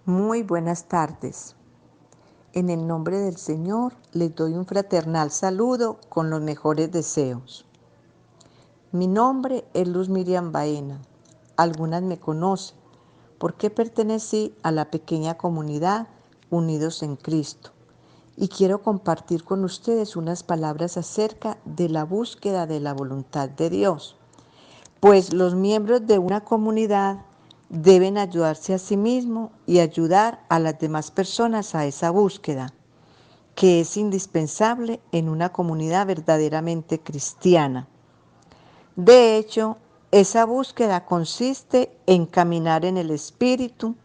Muy buenas tardes. En el nombre del Señor les doy un fraternal saludo con los mejores deseos. Mi nombre es Luz Miriam Baena. Algunas me conocen porque pertenecí a la pequeña comunidad Unidos en Cristo y quiero compartir con ustedes unas palabras acerca de la búsqueda de la voluntad de Dios. Pues los miembros de una comunidad deben ayudarse a sí mismos y ayudar a las demás personas a esa búsqueda, que es indispensable en una comunidad verdaderamente cristiana. De hecho, esa búsqueda consiste en caminar en el Espíritu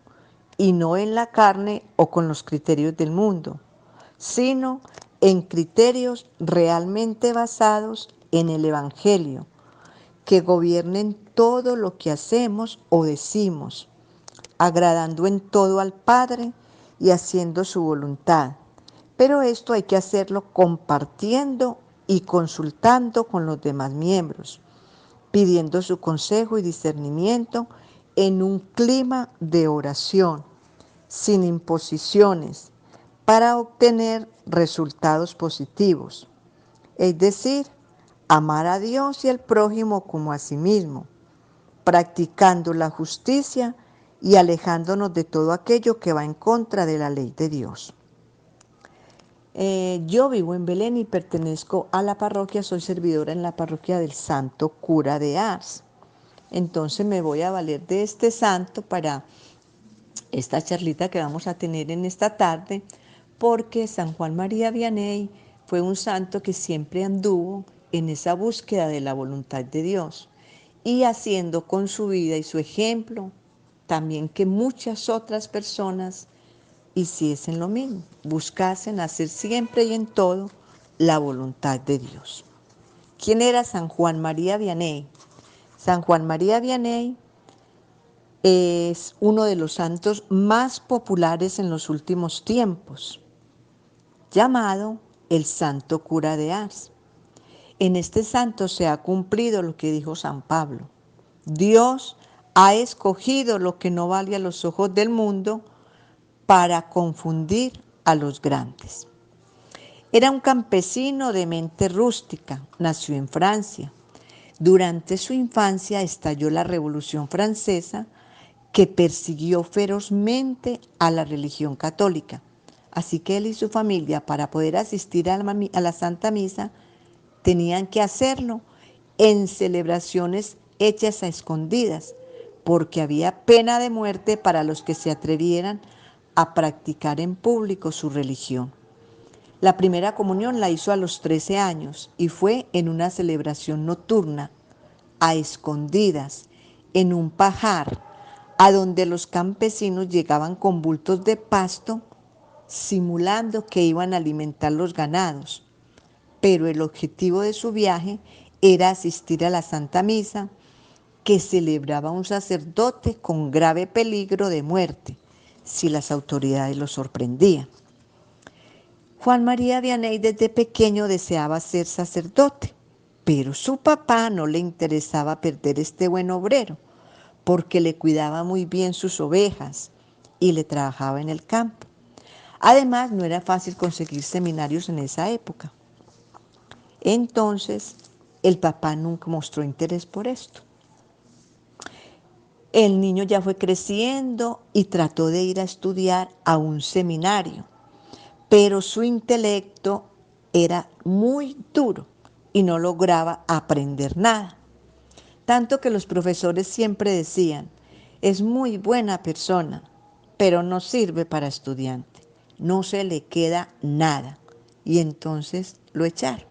y no en la carne o con los criterios del mundo, sino en criterios realmente basados en el Evangelio, que gobiernen todo lo que hacemos o decimos, agradando en todo al Padre y haciendo su voluntad. Pero esto hay que hacerlo compartiendo y consultando con los demás miembros, pidiendo su consejo y discernimiento en un clima de oración, sin imposiciones, para obtener resultados positivos. Es decir, amar a Dios y al prójimo como a sí mismo, practicando la justicia y alejándonos de todo aquello que va en contra de la ley de Dios. Yo vivo en Belén y pertenezco a la parroquia, soy servidora en la parroquia del Santo Cura de Ars. Entonces me voy a valer de este santo para esta charlita que vamos a tener en esta tarde, porque San Juan María Vianney fue un santo que siempre anduvo en esa búsqueda de la voluntad de Dios y haciendo con su vida y su ejemplo también que muchas otras personas hiciesen lo mismo, buscasen hacer siempre y en todo la voluntad de Dios. ¿Quién era San Juan María Vianney? San Juan María Vianney es uno de los santos más populares en los últimos tiempos, llamado el Santo Cura de Ars. En este santo se ha cumplido lo que dijo San Pablo. Dios ha escogido lo que no vale a los ojos del mundo para confundir a los grandes. Era un campesino de mente rústica, nació en Francia. Durante su infancia estalló la Revolución Francesa, que persiguió ferozmente a la religión católica. Así que él y su familia, para poder asistir a la Santa Misa, tenían que hacerlo en celebraciones hechas a escondidas, porque había pena de muerte para los que se atrevieran a practicar en público su religión. La primera comunión la hizo a los 13 años y fue en una celebración nocturna, a escondidas, en un pajar, a donde los campesinos llegaban con bultos de pasto, simulando que iban a alimentar los ganados. Pero el objetivo de su viaje era asistir a la Santa Misa, que celebraba un sacerdote con grave peligro de muerte, si las autoridades lo sorprendían. Juan María Vianney desde pequeño deseaba ser sacerdote, pero su papá no le interesaba perder este buen obrero, porque le cuidaba muy bien sus ovejas y le trabajaba en el campo. Además, no era fácil conseguir seminarios en esa época. Entonces, el papá nunca mostró interés por esto. El niño ya fue creciendo y trató de ir a estudiar a un seminario, pero su intelecto era muy duro y no lograba aprender nada. Tanto que los profesores siempre decían, es muy buena persona, pero no sirve para estudiante, no se le queda nada. Y entonces lo echaron.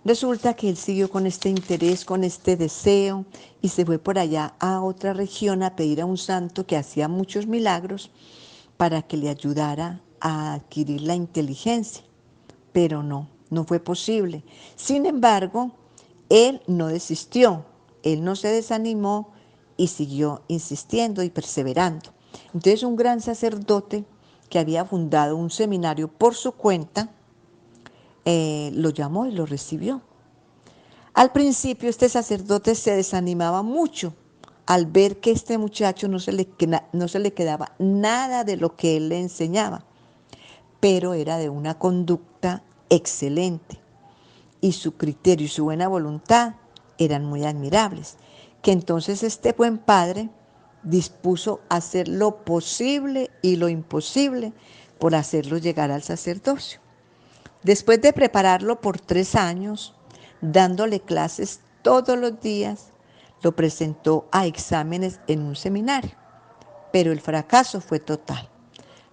Resulta que él siguió con este interés, con este deseo, y se fue por allá a otra región a pedir a un santo que hacía muchos milagros para que le ayudara a adquirir la inteligencia. Pero no fue posible. Sin embargo, él no desistió, él no se desanimó y siguió insistiendo y perseverando. Entonces un gran sacerdote que había fundado un seminario por su cuenta, lo llamó y lo recibió. Al principio este sacerdote se desanimaba mucho al ver que este muchacho no se le quedaba nada de lo que él le enseñaba, pero era de una conducta excelente y su criterio y su buena voluntad eran muy admirables, que entonces este buen padre dispuso hacer lo posible y lo imposible por hacerlo llegar al sacerdocio. Después de prepararlo por 3 años, dándole clases todos los días, lo presentó a exámenes en un seminario, pero el fracaso fue total.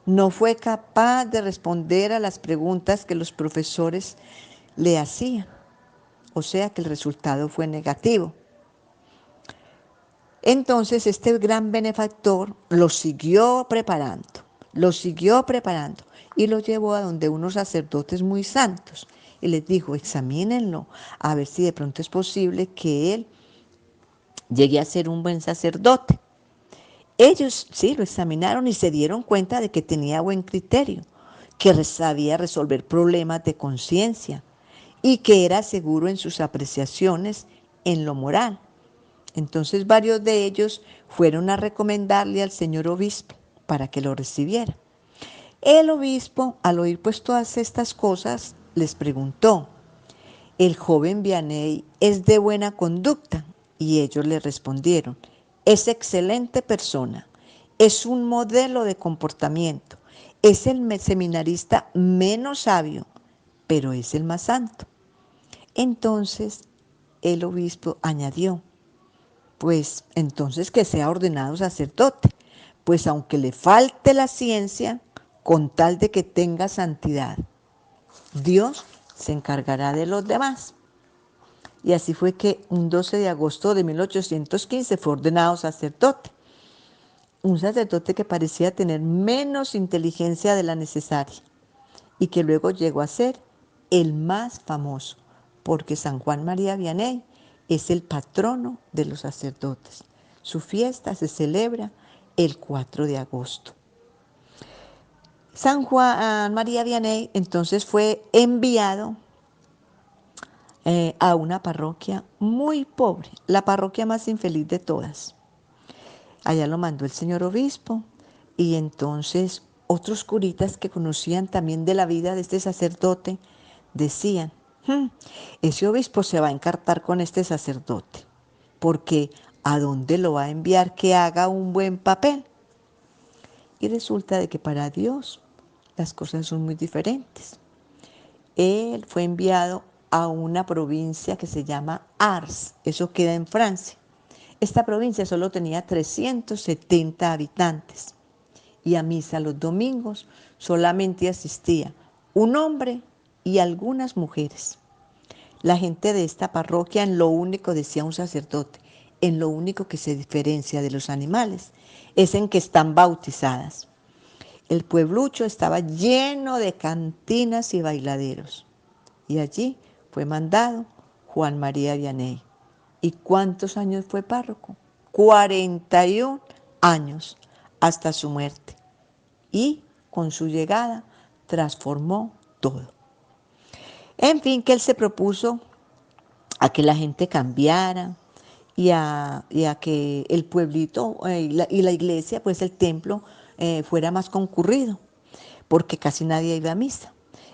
No fue capaz de responder a las preguntas que los profesores le hacían, o sea que el resultado fue negativo. Entonces este gran benefactor lo siguió preparando y lo llevó a donde unos sacerdotes muy santos y les dijo, examínenlo, a ver si de pronto es posible que él llegue a ser un buen sacerdote. Ellos sí lo examinaron y se dieron cuenta de que tenía buen criterio, que sabía resolver problemas de conciencia y que era seguro en sus apreciaciones en lo moral. Entonces varios de ellos fueron a recomendarle al señor obispo para que lo recibiera. El obispo, al oír pues todas estas cosas, les preguntó, ¿el joven Vianney es de buena conducta? Y ellos le respondieron, es excelente persona, es un modelo de comportamiento, es el seminarista menos sabio, pero es el más santo. Entonces el obispo añadió, pues entonces que sea ordenado sacerdote, pues aunque le falte la ciencia, con tal de que tenga santidad, Dios se encargará de los demás. Y así fue que un 12 de agosto de 1815 fue ordenado sacerdote, un sacerdote que parecía tener menos inteligencia de la necesaria y que luego llegó a ser el más famoso, porque San Juan María Vianney es el patrono de los sacerdotes. Su fiesta se celebra el 4 de agosto. San Juan María Vianney entonces fue enviado a una parroquia muy pobre, la parroquia más infeliz de todas. Allá lo mandó el señor obispo y entonces otros curitas que conocían también de la vida de este sacerdote decían, ese obispo se va a encartar con este sacerdote, porque ¿a dónde lo va a enviar que haga un buen papel? Y resulta de que para Dios las cosas son muy diferentes. Él fue enviado a una provincia que se llama Ars, eso queda en Francia. Esta provincia solo tenía 370 habitantes y a misa los domingos solamente asistía un hombre y algunas mujeres. La gente de esta parroquia en lo único, decía un sacerdote, en lo único que se diferencia de los animales es en que están bautizadas. El pueblucho estaba lleno de cantinas y bailaderos. Y allí fue mandado Juan María Vianney. ¿Y cuántos años fue párroco? 41 años hasta su muerte. Y con su llegada transformó todo. En fin, que él se propuso a que la gente cambiara y a que el pueblito y la iglesia, pues el templo, fuera más concurrido, porque casi nadie iba a misa.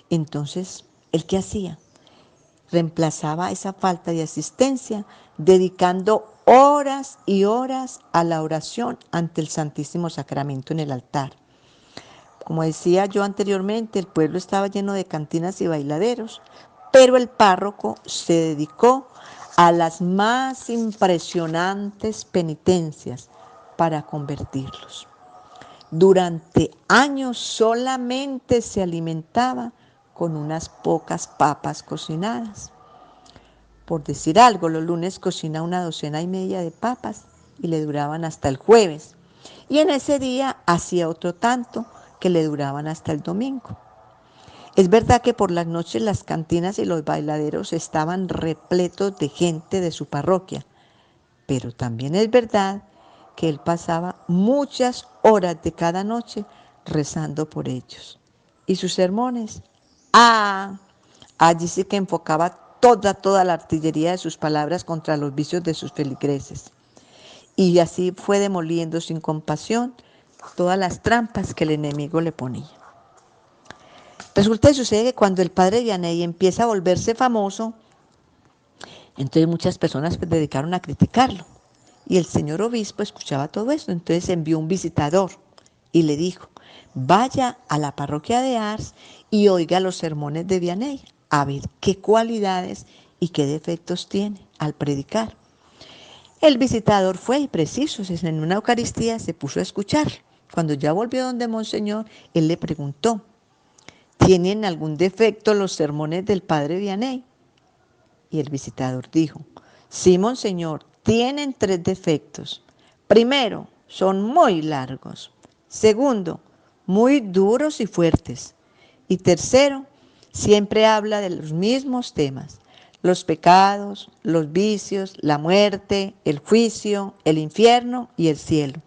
Entonces, ¿él qué hacía? Reemplazaba esa falta de asistencia dedicando horas y horas a la oración ante el Santísimo Sacramento en el altar. Como decía yo anteriormente, el pueblo estaba lleno de cantinas y bailaderos, pero el párroco se dedicó a las más impresionantes penitencias para convertirlos. Durante años solamente se alimentaba con unas pocas papas cocinadas. Por decir algo, los lunes cocina una docena y media de papas y le duraban hasta el jueves. Y en ese día hacía otro tanto que le duraban hasta el domingo. Es verdad que por las noches las cantinas y los bailaderos estaban repletos de gente de su parroquia, pero también es verdad que él pasaba muchas horas de cada noche rezando por ellos. Y sus sermones, allí sí que enfocaba toda la artillería de sus palabras contra los vicios de sus feligreses. y así fue demoliendo sin compasión todas las trampas que el enemigo le ponía. Resulta y sucede que cuando el padre Vianney empieza a volverse famoso, entonces muchas personas pues dedicaron a criticarlo. Y el señor obispo escuchaba todo esto, entonces envió un visitador y le dijo, vaya a la parroquia de Ars y oiga los sermones de Vianney, a ver qué cualidades y qué defectos tiene al predicar. El visitador fue y preciso, en una Eucaristía se puso a escuchar. Cuando ya volvió donde Monseñor, él le preguntó, ¿tienen algún defecto los sermones del padre Vianney? Y el visitador dijo, sí, Monseñor, tienen 3 defectos. Primero, son muy largos. Segundo, muy duros y fuertes. Y tercero, siempre habla de los mismos temas. Los pecados, los vicios, la muerte, el juicio, el infierno y el cielo.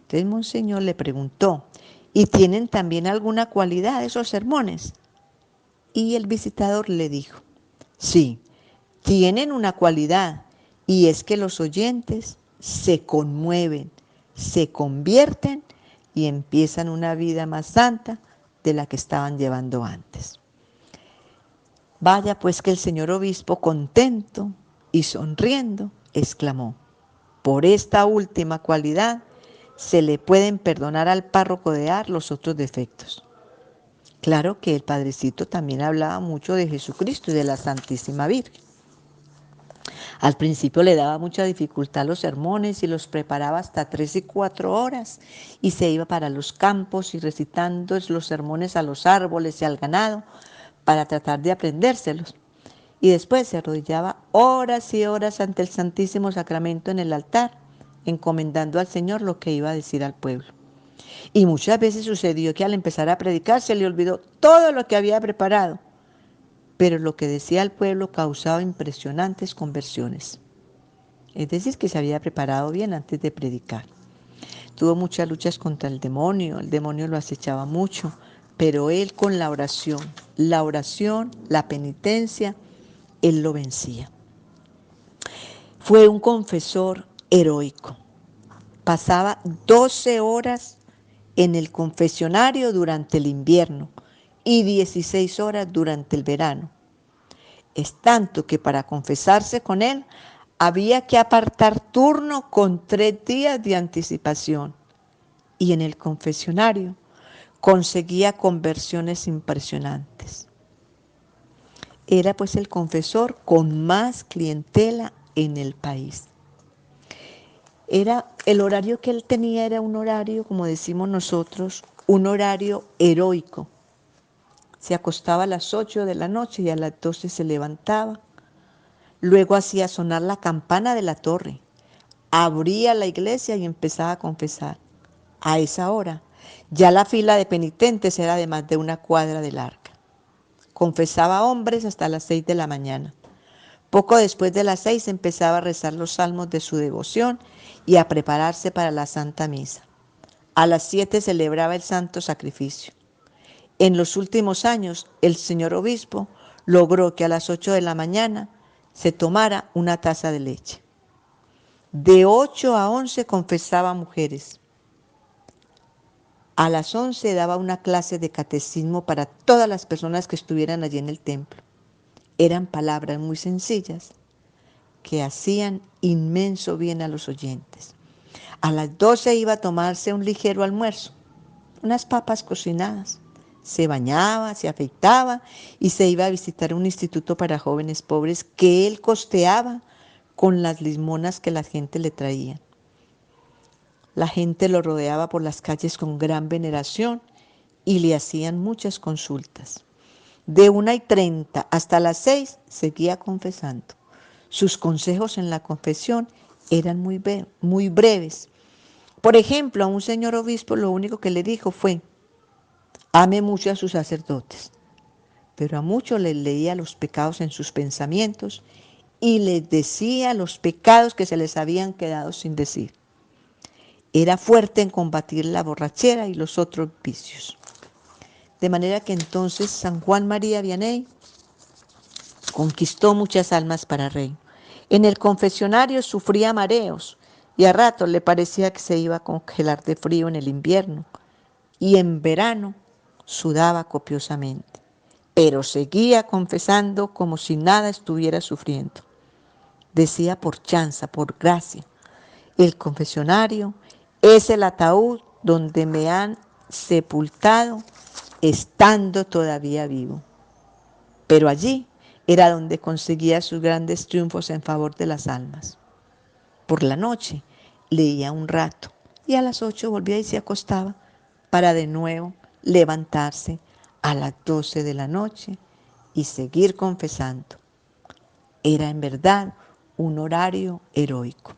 Entonces Monseñor le preguntó, ¿y tienen también alguna cualidad esos sermones? Y el visitador le dijo, sí, tienen una cualidad, y es que los oyentes se conmueven, se convierten y empiezan una vida más santa de la que estaban llevando antes. Vaya pues que el señor obispo, contento y sonriendo, exclamó, por esta última cualidad se le pueden perdonar al párroco de Ars los otros defectos. Claro que el padrecito también hablaba mucho de Jesucristo y de la Santísima Virgen. Al principio le daba mucha dificultad los sermones y los preparaba hasta 3 y 4 horas y se iba para los campos y recitando los sermones a los árboles y al ganado para tratar de aprendérselos. Y después se arrodillaba horas y horas ante el Santísimo Sacramento en el altar, encomendando al Señor lo que iba a decir al pueblo. Y muchas veces sucedió que al empezar a predicar se le olvidó todo lo que había preparado, pero lo que decía al pueblo causaba impresionantes conversiones. Es decir, que se había preparado bien antes de predicar. Tuvo muchas luchas contra el demonio lo acechaba mucho, pero él con la oración, la penitencia, él lo vencía. Fue un confesor heroico. Pasaba 12 horas en el confesionario durante el invierno y 16 horas durante el verano. Es tanto que para confesarse con él había que apartar turno con 3 días de anticipación. Y en el confesionario conseguía conversiones impresionantes. Era pues el confesor con más clientela en el país. El horario que él tenía era un horario, como decimos nosotros, un horario heroico. Se acostaba a las 8 de la noche y a las 12 se levantaba. Luego hacía sonar la campana de la torre, abría la iglesia y empezaba a confesar. A esa hora, ya la fila de penitentes era de más de 1 cuadra de larga. Confesaba hombres hasta las 6 de la mañana. Poco después de las 6 empezaba a rezar los salmos de su devoción y a prepararse para la Santa Misa. A las 7 celebraba el Santo Sacrificio. En los últimos años, el señor obispo logró que a las 8 de la mañana se tomara una taza de leche. De 8 a 11 confesaba mujeres. A las 11 daba una clase de catecismo para todas las personas que estuvieran allí en el templo. Eran palabras muy sencillas que hacían inmenso bien a los oyentes. A las 12 iba a tomarse un ligero almuerzo, unas papas cocinadas. Se bañaba, se afeitaba y se iba a visitar un instituto para jóvenes pobres que él costeaba con las limonas que la gente le traía. La gente lo rodeaba por las calles con gran veneración y le hacían muchas consultas. De 1:30 hasta las 6 seguía confesando. Sus consejos en la confesión eran muy breves. Por ejemplo, a un señor obispo lo único que le dijo fue, ame mucho a sus sacerdotes, pero a muchos les leía los pecados en sus pensamientos y les decía los pecados que se les habían quedado sin decir. Era fuerte en combatir la borrachera y los otros vicios. De manera que entonces San Juan María Vianney conquistó muchas almas para el reino. En el confesionario sufría mareos, y a ratos le parecía que se iba a congelar de frío en el invierno y en verano sudaba copiosamente, pero seguía confesando como si nada estuviera sufriendo. Decía por chanza, por gracia: el confesionario es el ataúd donde me han sepultado estando todavía vivo. Pero allí era donde conseguía sus grandes triunfos en favor de las almas. Por la noche leía un rato y a las 8 volvía y se acostaba para de nuevo levantarse a las 12 de la noche y seguir confesando. Era en verdad un horario heroico.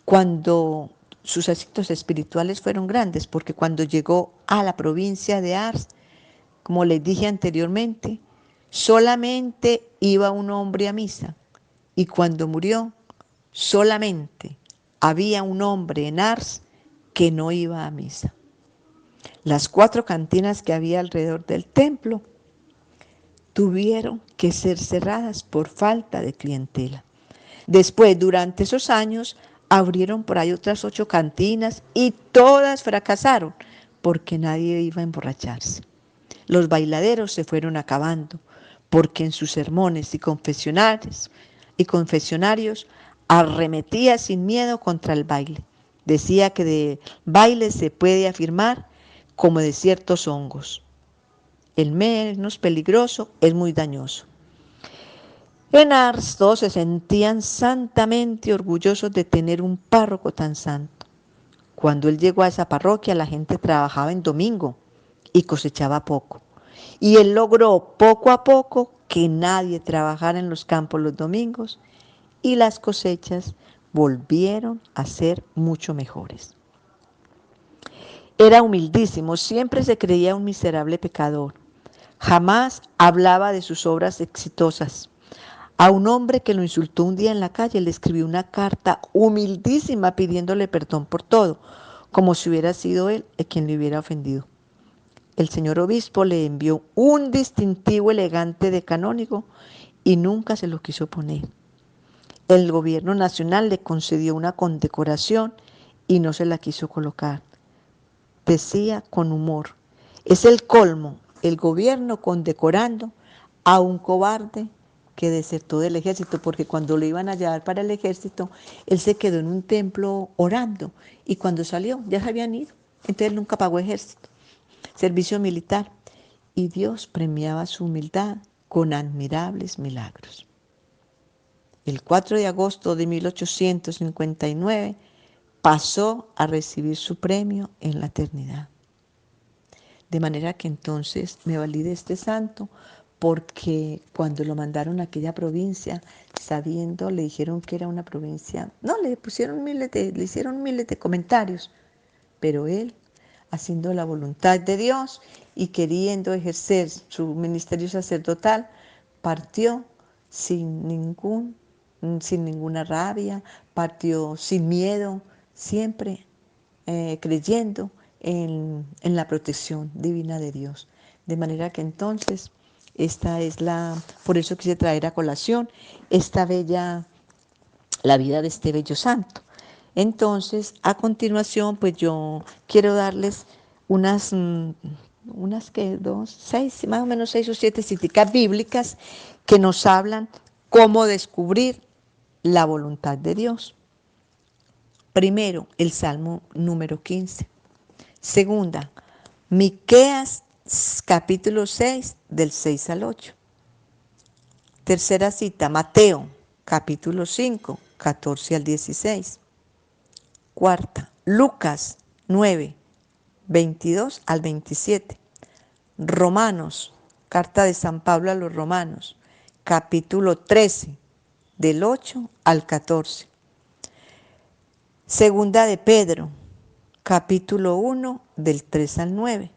Cuando sus éxitos espirituales fueron grandes, porque cuando llegó a la provincia de Ars, como les dije anteriormente, solamente iba un hombre a misa, y cuando murió, solamente había un hombre en Ars que no iba a misa. Las 4 cantinas que había alrededor del templo tuvieron que ser cerradas por falta de clientela. Después, durante esos años, abrieron por ahí otras 8 cantinas y todas fracasaron porque nadie iba a emborracharse. Los bailaderos se fueron acabando porque en sus sermones y confesionarios arremetía sin miedo contra el baile. Decía que de baile se puede afirmar como de ciertos hongos: el menos peligroso es muy dañoso. En Ars todos se sentían santamente orgullosos de tener un párroco tan santo. Cuando él llegó a esa parroquia, la gente trabajaba en domingo y cosechaba poco. Y él logró poco a poco que nadie trabajara en los campos los domingos y las cosechas volvieron a ser mucho mejores. Era humildísimo, siempre se creía un miserable pecador. Jamás hablaba de sus obras exitosas. A un hombre que lo insultó un día en la calle le escribió una carta humildísima pidiéndole perdón por todo, como si hubiera sido él quien le hubiera ofendido. El señor obispo le envió un distintivo elegante de canónigo y nunca se lo quiso poner. El gobierno nacional le concedió una condecoración y no se la quiso colocar. Decía con humor: es el colmo, el gobierno condecorando a un cobarde que desertó del ejército, porque cuando lo iban a llevar para el ejército, él se quedó en un templo orando y cuando salió ya se habían ido. Entonces él nunca pagó ejército, servicio militar, y Dios premiaba su humildad con admirables milagros. El 4 de agosto de 1859 pasó a recibir su premio en la eternidad. De manera que entonces me valí de este santo, porque cuando lo mandaron a aquella provincia, sabiendo, le dijeron que era una provincia, no, le hicieron miles de comentarios, pero él, haciendo la voluntad de Dios y queriendo ejercer su ministerio sacerdotal, partió sin ninguna rabia, partió sin miedo, siempre creyendo en la protección divina de Dios. De manera que entonces, por eso quise traer a colación la vida de este bello santo. Entonces, a continuación, pues yo quiero darles unas que más o menos 6 o 7 citas bíblicas que nos hablan cómo descubrir la voluntad de Dios. Primero, el Salmo número 15. Segunda, Miqueas capítulo 6, del 6 al 8. Tercera cita, Mateo capítulo 5, 14 al 16. Cuarta, Lucas 9, 22 al 27. Romanos, carta de San Pablo a los Romanos, capítulo 13, del 8 al 14. Segunda de Pedro, capítulo 1, del 3 al 9.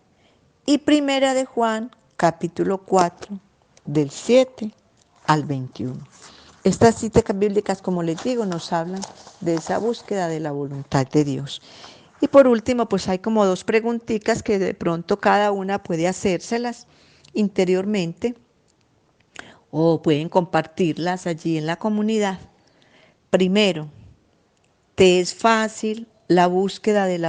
Y primera de Juan, capítulo 4, del 7 al 21. Estas citas bíblicas, como les digo, nos hablan de esa búsqueda de la voluntad de Dios. Y por último, pues hay como 2 preguntitas que de pronto cada una puede hacérselas interiormente o pueden compartirlas allí en la comunidad. Primero, ¿Te es fácil la búsqueda de la